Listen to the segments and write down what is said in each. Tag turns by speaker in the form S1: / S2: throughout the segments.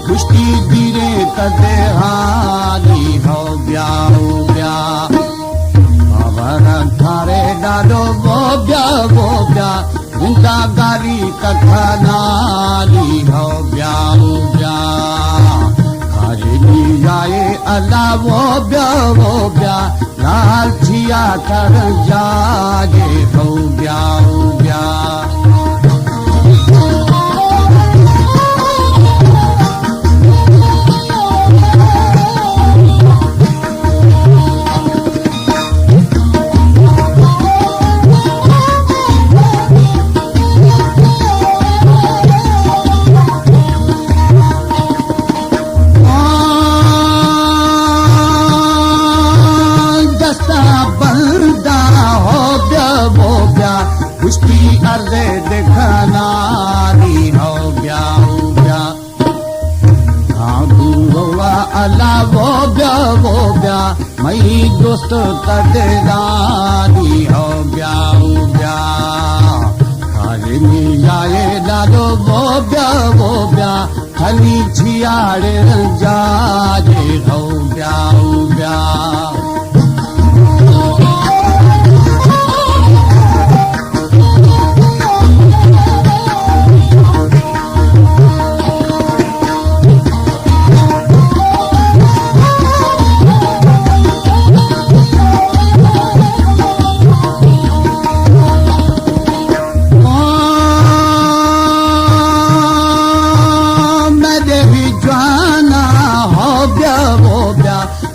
S1: कुश्ती गिरे कदे हारी हो ब्या बाबर थारे डालो वो ब्या गुंडा गारी कथा नारी हो ब्या हरी जाए अल्लाह वो ब्या लाल छिया कर जाए हो ब्या कुश्ती अर्दे दिखनारी हो ब्या अल्लाह वो ब्या मई दोस्त कदरानी हो ब्या जाए डालो वो ब्या खली छियाड़े जाए हो ब्या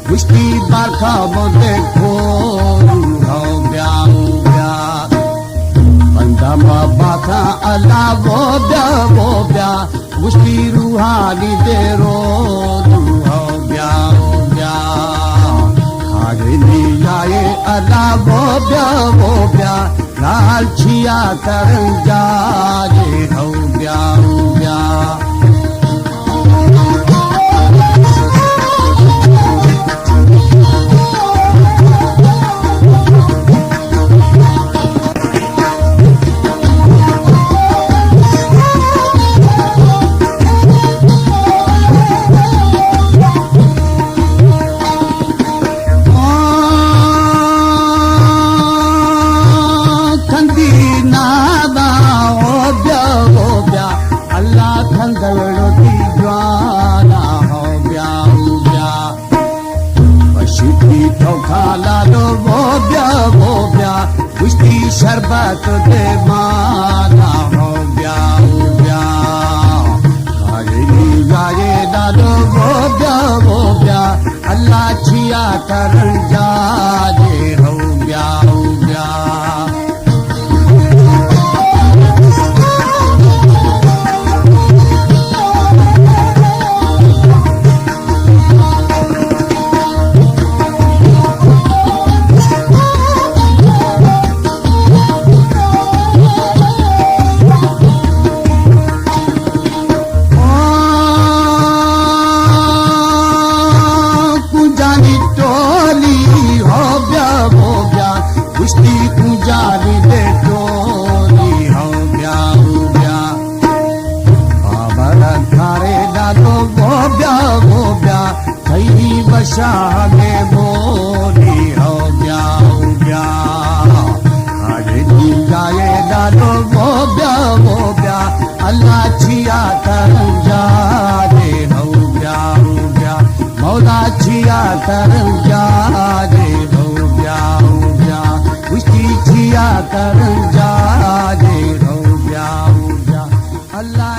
S1: कुश्ती बारखा वो देखो हो ब्या बंदा बाथा अल्लाह वो ब्या कुश्ती रूहानी दे रो हो ब्या आगे ली जाए अल्लाह वो ब्या लाल छिया कर जाए हो ब्या कुश्ती शरबत दे माना हो ब्या गाये डालो वो ब्या अल्लाह छिया कर जाए हो ब्या कुश्ती पूजारी दे टोली हो ब्या बाबर थारे डालो वो ब्या थई बशा में बोली हो ब्या अरे जाए डालो वो ब्या अल्लाह छिया कर जाए हो ब्या मौला छिया कर जाए हो ब्या कुश्ती छिया कर जाए हो ब्या अल्लाह